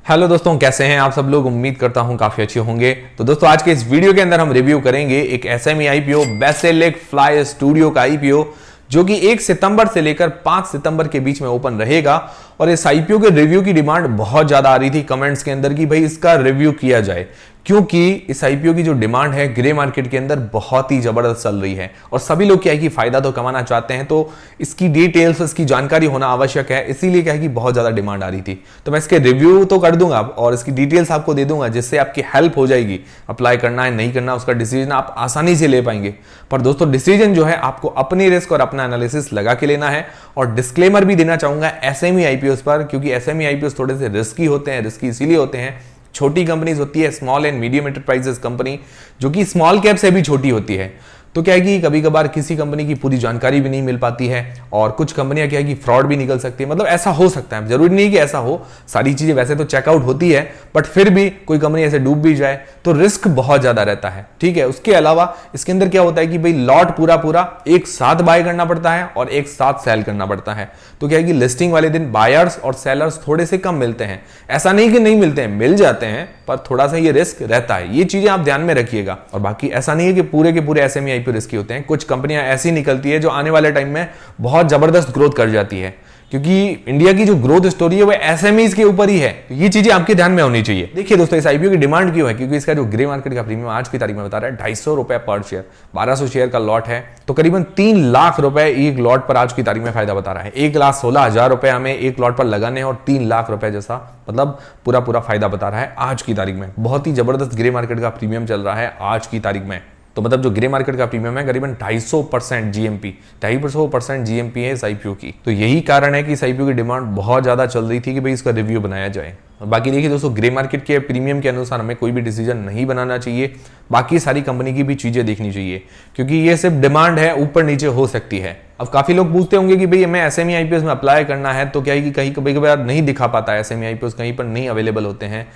Hello दोस्तों, कैसे हैं आप सब लोग। उम्मीद करता हूं काफी अच्छे होंगे। तो दोस्तों आज के इस वीडियो के अंदर हम रिव्यू करेंगे एक SME IPO Basilic fly studio का आईपीओ जो कि 1 सितंबर से लेकर 5 सितंबर के बीच में ओपन रहेगा। और इस आईपीओ के रिव्यू की डिमांड बहुत ज्यादा आ रही थी कमेंट्स के अंदर कि भाई इसका रिव्यू किया जाए, क्योंकि इस आईपीओ की जो डिमांड है ग्रे मार्केट के अंदर बहुत ही जबरदस्त चल रही है और सभी लोग क्या है कि फायदा तो कमाना चाहते हैं, तो इसकी डिटेल्स, इसकी जानकारी होना आवश्यक है। इसीलिए क्या है कि बहुत ज्यादा डिमांड आ रही थी। तो मैं इसके रिव्यू तो कर दूंगा और इसकी डिटेल्स आपको दे दूंगा, जिससे आपकी हेल्प हो जाएगी। अप्लाई करना है नहीं करना उसका डिसीजन आप आसानी से ले पाएंगे। पर दोस्तों डिसीजन जो है आपको अपनी रिस्क और अपना एनालिसिस लगा के लेना है। और डिस्क्लेमर भी देना चाहूंगा एसएमई आईपीओ पर, क्योंकि एसएमई आईपीओ थोड़े से रिस्की होते हैं। रिस्की इसीलिए होते हैं, छोटी कंपनीज होती है, small and medium enterprises company, जो कि स्मॉल कैप से भी छोटी होती है। तो क्या है कि कभी कभार किसी कंपनी की पूरी जानकारी भी नहीं मिल पाती है और कुछ कंपनियां क्या है कि फ्रॉड भी निकल सकती है। मतलब ऐसा हो सकता है, जरूरी नहीं कि ऐसा हो, सारी चीजें वैसे तो चेकआउट होती है, बट फिर भी कोई कंपनी ऐसे डूब भी जाए तो रिस्क बहुत ज्यादा रहता है। ठीक है, उसके अलावा इसके अंदर क्या होता है कि भाई लॉट पूरा एक साथ बाय करना पड़ता है और एक साथ सेल करना पड़ता है। तो क्या है कि लिस्टिंग वाले दिन बायर्स और सेलर्स थोड़े से कम मिलते हैं। ऐसा नहीं कि नहीं मिलते हैं, मिल जाते हैं, पर थोड़ा सा ये रिस्क रहता है। ये चीजें आप ध्यान में रखिएगा। और बाकी ऐसा नहीं है कि पूरे के पूरे एसएमई आईपीओ रिस्की होते हैं। कुछ कंपनियां ऐसी निकलती है जो आने वाले टाइम में बहुत जबरदस्त ग्रोथ कर जाती है, क्योंकि इंडिया की जो ग्रोथ स्टोरी है वो एसएमईज के ऊपर ही है। ये चीजें आपके ध्यान में होनी चाहिए। देखिए दोस्तों, इस आईपीओ की डिमांड क्यों है, क्योंकि इसका जो ग्रे मार्केट का प्रीमियम आज की तारीख में बता रहा है 250 रुपए पर शेयर। 1200 शेयर का लॉट है, तो करीबन 3 लाख रुपए एक लॉट पर आज की तारीख में फायदा बता रहा है। 1,16,000 रुपए हमें एक लॉट पर लगाने हैं और 3 लाख रुपए जैसा मतलब पूरा फायदा बता रहा है आज की तारीख में। बहुत ही जबरदस्त ग्रे मार्केट का प्रीमियम चल रहा है आज की तारीख में। तो मतलब जो ग्रे मार्केट का प्रीमियम है करीबन 250% जीएमपी, 250% जीएमपी है इस आईपीओ की। तो यही कारण है कि इस आईपीओ की डिमांड बहुत ज्यादा चल रही थी कि भाई इसका रिव्यू बनाया जाए। बाकी देखिए दोस्तों, ग्रे मार्केट के प्रीमियम के अनुसार हमें कोई भी डिसीजन नहीं बनाना चाहिए। बाकी सारी कंपनी की भी चीजें देखनी चाहिए, क्योंकि ये सिर्फ डिमांड है, ऊपर नीचे हो सकती है। अब काफी लोग पूछते होंगे कि भाई हमें एसएमई आईपीओ में अप्लाई करना है, तो क्या है कि कहीं कभी नहीं दिखा पाता है, एसएमई आईपीओ कहीं पर नहीं अवेलेबल होते हैं।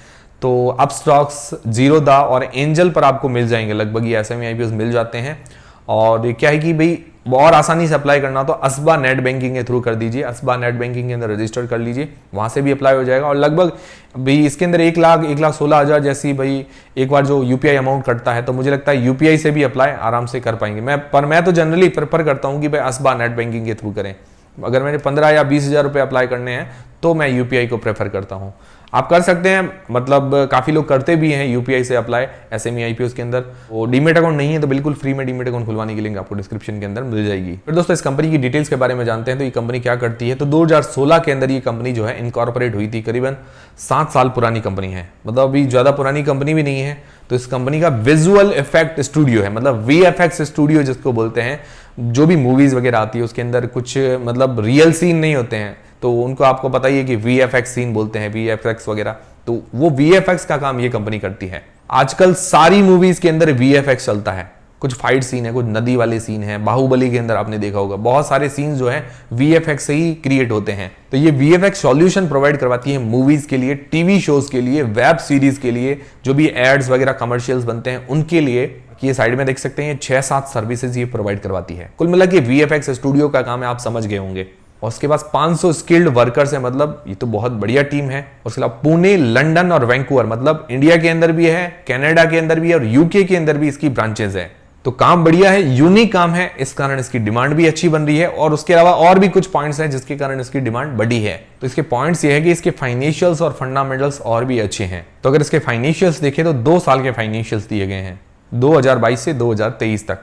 तो अपस्टॉक्स, जीरोदा और एंजल पर आपको मिल जाएंगे, लगभग ये एसएमई आईपीओ मिल जाते हैं। और क्या है कि भाई और आसानी से अप्लाई करना तो असबा नेट बैंकिंग के थ्रू कर दीजिए। असबा नेट बैंकिंग के अंदर रजिस्टर कर लीजिए, वहां से भी अप्लाई हो जाएगा। और लगभग भाई इसके अंदर 1,16,000 जैसी भाई एक बार जो यूपीआई अमाउंट कटता है, तो मुझे लगता है यूपीआई से भी अप्लाई आराम से कर पाएंगे। मैं तो जनरली प्रेफर करता हूं कि भाई असबा नेट बैंकिंग के थ्रू करें। अगर मैंने 15 या 20,000 रुपए अप्लाई करने हैं तो मैं यूपीआई को प्रेफर करता हूं। आप कर सकते हैं, मतलब काफी लोग करते भी हैं यूपीआई से अप्लाई एसएमई आईपीओ के अंदर। वो डीमेट अकाउंट नहीं है तो बिल्कुल फ्री में डीमेट अकाउंट खुलवाने की लिंक आपको डिस्क्रिप्शन के अंदर मिल जाएगी। फिर दोस्तों इस कंपनी की डिटेल्स के बारे में जानते हैं। तो ये कंपनी क्या करती है, तो 2016 के अंदर ये कंपनी जो है इनकॉर्पोरेट हुई थी। करीबन 7 साल पुरानी कंपनी है, मतलब अभी ज्यादा पुरानी कंपनी भी नहीं है। तो इस कंपनी का विजुअल इफेक्ट स्टूडियो है, मतलब वीएफएक्स स्टूडियो जिसको बोलते हैं। जो भी मूवीज वगैरह आती है उसके अंदर कुछ मतलब रियल सीन नहीं होते हैं, तो उनको आपको पता ही है कि वीएफएक्स सीन बोलते हैं, वीएफएक्स वगैरह। तो वो वीएफएक्स का काम ये कंपनी करती है। आजकल सारी मूवीज के अंदर वीएफएक्स चलता है। कुछ फाइट सीन है, कुछ नदी वाले सीन है, बाहुबली के अंदर आपने देखा होगा, बहुत सारे सीन जो है वीएफएक्स से ही क्रिएट होते हैं। तो ये वीएफएक्स सॉल्यूशन प्रोवाइड करवाती है मूवीज के लिए, टीवी शोज के लिए, वेब सीरीज के लिए, जो भी एड्स वगैरह कमर्शियल्स बनते हैं उनके लिए। कि ये साइड में देख सकते हैं 6-7 सर्विसेज ये प्रोवाइड करवाती है। कुल मिला के वीएफएक्स स्टूडियो का काम है, आप समझ गए होंगे। और उसके पास 500 स्किल्ड वर्कर्स है, मतलब ये तो बहुत बढ़िया टीम है। उसके अलावा पुणे, लंदन और वैंकूवर, मतलब इंडिया के अंदर भी है, कनाडा के अंदर भी है और यूके के अंदर भी इसकी ब्रांचेस है। तो काम बढ़िया है, यूनिक काम है, इस कारण इसकी डिमांड भी अच्छी बन रही है। और उसके अलावा और भी कुछ पॉइंट्स हैं जिसके कारण इसकी डिमांड बढ़ी है। तो इसके पॉइंट्स ये है कि इसके फाइनेंशियल्स और फंडामेंटल्स और भी अच्छे हैं। तो अगर इसके फाइनेंशियल्स देखें तो 2 साल के फाइनेंशियल्स दिए गए हैं, 2022 से 2023 तक।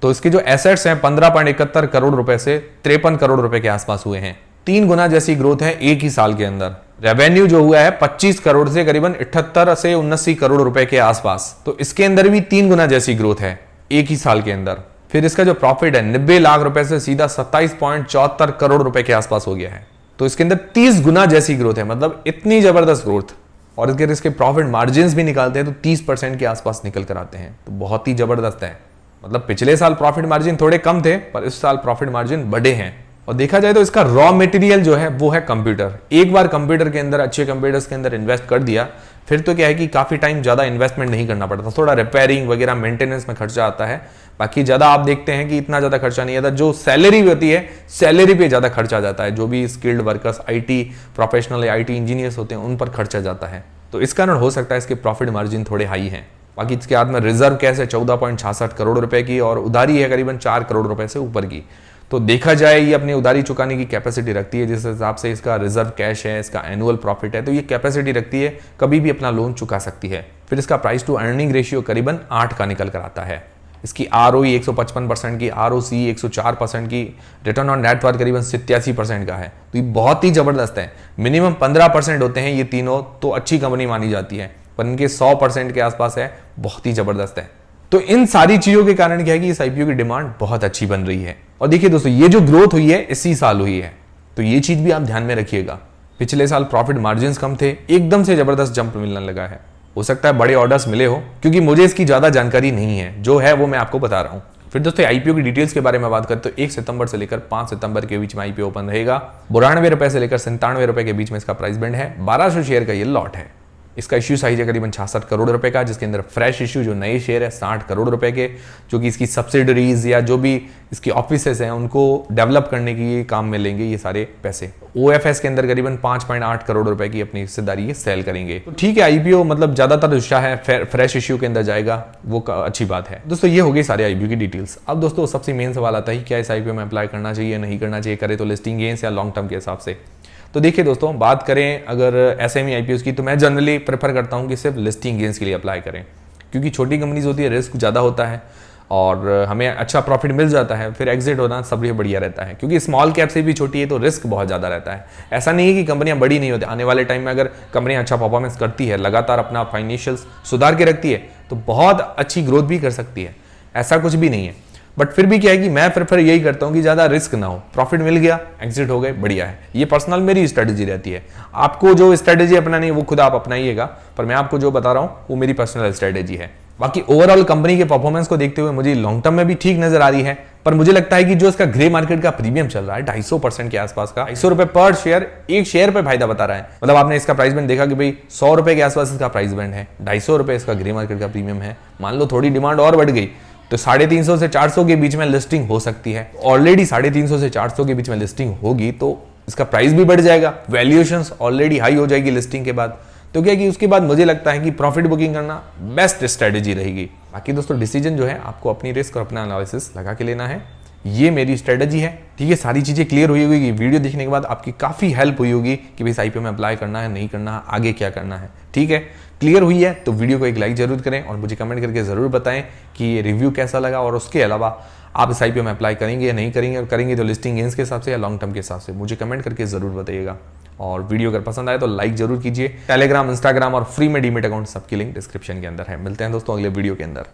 तो इसके जो एसेट्स हैं 15.71 करोड़ रुपए से 53 करोड़ रुपए के आसपास हुए हैं। 3 गुना जैसी ग्रोथ है एक ही साल के अंदर। रेवेन्यू जो हुआ है 25 करोड़ से करीबन 78 से 79 करोड़ रुपए के आसपास। तो इसके अंदर भी 3 गुना जैसी ग्रोथ है एक ही साल के अंदर। फिर इसका जो प्रॉफिट है 90 लाख रुपए से सीधा 27.74 करोड़ रुपए के आसपास हो गया है। तो इसके अंदर 30 गुना जैसी ग्रोथ है, मतलब इतनी जबरदस्त ग्रोथ। और इसके प्रॉफिट मार्जिन भी निकालते हैं तो 30% के आसपास निकल कर आते हैं। तो बहुत ही जबरदस्त है। मतलब पिछले साल प्रॉफिट मार्जिन थोड़े कम थे, पर इस साल प्रॉफिट मार्जिन बढ़े हैं। और देखा जाए तो इसका रॉ मटेरियल जो है वो है कंप्यूटर। एक बार कंप्यूटर के अंदर, अच्छे कंप्यूटर्स के अंदर इन्वेस्ट कर दिया, फिर तो क्या है कि काफी टाइम ज्यादा इन्वेस्टमेंट नहीं करना पड़ता, थोड़ा रिपेयरिंग वगैरह मेंटेनेंस में खर्चा आता है। बाकी ज्यादा आप देखते हैं कि इतना ज्यादा खर्चा नहीं आता। जो सैलरी होती है, सैलरी पे ज्यादा खर्चा जाता है। जो भी स्किल्ड वर्कर्स, आईटी प्रोफेशनल या आईटी इंजीनियर्स होते हैं, उन पर खर्चा जाता है। तो इस कारण हो सकता है इसके प्रॉफिट मार्जिन थोड़े हाई हैं। बाकी इसके हाथ में रिजर्व कैश है 14.66 करोड़ रुपए की, और उधारी है करीबन 4 करोड़ रुपए से ऊपर की। तो देखा जाए ये अपनी उधारी चुकाने की कैपेसिटी रखती है, जिस हिसाब से इसका रिजर्व कैश है, इसका एनुअल प्रॉफिट है, तो ये कैपेसिटी रखती है, कभी भी अपना लोन चुका सकती है। फिर इसका प्राइस टू अर्निंग रेशियो करीबन 8 का निकल कर आता है। इसकी ROE 155% की, ROCE 104% की, रिटर्न ऑन नेट वर्थ करीबन 87% का है। तो ये बहुत ही जबरदस्त है। मिनिमम 15% होते हैं ये तीनों तो अच्छी कंपनी मानी जाती है, पर इनके 100% के आसपास है, बहुत ही जबरदस्त है। तो इन सारी चीजों के कारण क्या है कि इस IPO की डिमांड बहुत अच्छी बन रही है। और देखिए दोस्तों, ये जो ग्रोथ हुई है इसी साल हुई है, तो ये चीज भी आप ध्यान में रखिएगा। पिछले साल प्रॉफिट मार्जिन्स कम थे, एकदम से जबरदस्त जंप मिलने लगा है। हो सकता है बड़े ऑर्डर्स मिले हो, क्योंकि मुझे इसकी ज्यादा जानकारी नहीं है, जो है वो मैं आपको बता रहा हूं। फिर दोस्तों IPO की डिटेल्स के बारे में बात करें तो 1 सितंबर से लेकर 5 सितंबर के बीच में IPO ओपन रहेगा। 92 रुपए से लेकर 97 रुपए के बीच में इसका प्राइस बैंड है। 1200 शेयर का ये लॉट है। इसका इश्यू साइज है करीबन 66 करोड़ रुपए का, जिसके अंदर फ्रेश इश्यू जो नए शेयर है 60 करोड़ रुपए के, जो कि इसकी सब्सिडरीज या जो भी इसकी ऑफिसेस हैं उनको डेवलप करने की काम में लेंगे ये सारे पैसे। OFS के अंदर करीबन 5.8 करोड़ रुपए की अपनी हिस्सेदारी ये सेल करेंगे। तो ठीक है, IPO मतलब ज्यादातर हिस्सा है फ्रेश इश्यू के अंदर जाएगा, वो अच्छी बात है। दोस्तों ये हो गई सारे IPO की डिटेल्स। अब दोस्तों सबसे मेन सवाल आता है क्या इस IPO में अप्लाई करना चाहिए, नहीं करना चाहिए, करे तो लिस्टिंग गेन्स या लॉन्ग टर्म के हिसाब से। तो देखिए दोस्तों, बात करें अगर SME IPOs की, तो मैं जनरली प्रेफर करता हूं कि सिर्फ लिस्टिंग गेन्स के लिए अप्लाई करें, क्योंकि छोटी कंपनीज होती है, रिस्क ज़्यादा होता है और हमें अच्छा प्रॉफिट मिल जाता है, फिर एग्जिट होना सबसे बढ़िया रहता है। क्योंकि स्मॉल कैप से भी छोटी है तो रिस्क बहुत ज़्यादा रहता है। ऐसा नहीं है कि कंपनियां बड़ी नहीं होती, आने वाले टाइम में अगर कंपनियां अच्छा परफॉर्मेंस करती है, लगातार अपना फाइनेंशियल्स सुधार के रखती है, तो बहुत अच्छी ग्रोथ भी कर सकती है, ऐसा कुछ भी नहीं है। बट फिर भी क्या है कि मैं प्रेफर यही करता हूं कि ज्यादा रिस्क ना हो, प्रॉफिट मिल गया, एग्जिट हो गए, बढ़िया है। ये पर्सनल मेरी स्ट्रेटेजी रहती है। आपको जो स्ट्रेटेजी अपनानी है वो खुद आप अपनाइएगा, पर मैं आपको जो बता रहा हूं वो मेरी पर्सनल स्ट्रेटेजी है। बाकी ओवरऑल कंपनी के परफॉर्मेंस को देखते हुए मुझे लॉन्ग टर्म में भी ठीक नजर आ रही है, पर मुझे लगता है कि जो इसका ग्रे मार्केट का प्रीमियम चल रहा है 250% के आसपास का, 250 रुपए पर शेयर, एक शेयर पे फायदा बता रहा है। मतलब आपने इसका प्राइस बैंड देखा कि भाई 100 रुपए के आसपास इसका प्राइस बैंड है, 250 रुपए इसका ग्रे मार्केट का प्रीमियम है। मान लो थोड़ी डिमांड और बढ़ गई तो 350 से 400 के बीच में लिस्टिंग हो सकती है। ऑलरेडी 350 से 400 के बीच में लिस्टिंग होगी तो इसका प्राइस भी बढ़ जाएगा, वैल्यूएशंस ऑलरेडी हाई हो जाएगी लिस्टिंग के बाद। तो क्या कि उसके बाद मुझे लगता है कि प्रॉफिट बुकिंग करना बेस्ट स्ट्रेटेजी रहेगी। बाकी दोस्तों डिसीजन जो है आपको अपनी रिस्क और अपना एनालिसिस लगा के लेना है, ये मेरी स्ट्रेटेजी है। ठीक है, सारी चीजें क्लियर हुई होगी, वीडियो देखने के बाद आपकी काफी हेल्प हुई होगी कि भाई इस IPO में अप्लाई करना है, नहीं करना है, आगे क्या करना है। ठीक है, क्लियर हुई है तो वीडियो को एक लाइक जरूर करें और मुझे कमेंट करके जरूर बताएं कि ये रिव्यू कैसा लगा, और उसके अलावा आप इस IPO में अप्लाई करेंगे या नहीं करेंगे, और करेंगे तो लिस्टिंग गेन्स के हिसाब से या लॉन्ग टर्म के हिसाब से, मुझे कमेंट करके जरूर बताइएगा। और वीडियो अगर पसंद आए तो लाइक जरूर कीजिए। टेलीग्राम, इंस्टाग्राम और फ्री में डीमेट अकाउंट सबकी लिंक डिस्क्रिप्शन के अंदर है। मिलते हैं दोस्तों अगले वीडियो के अंदर।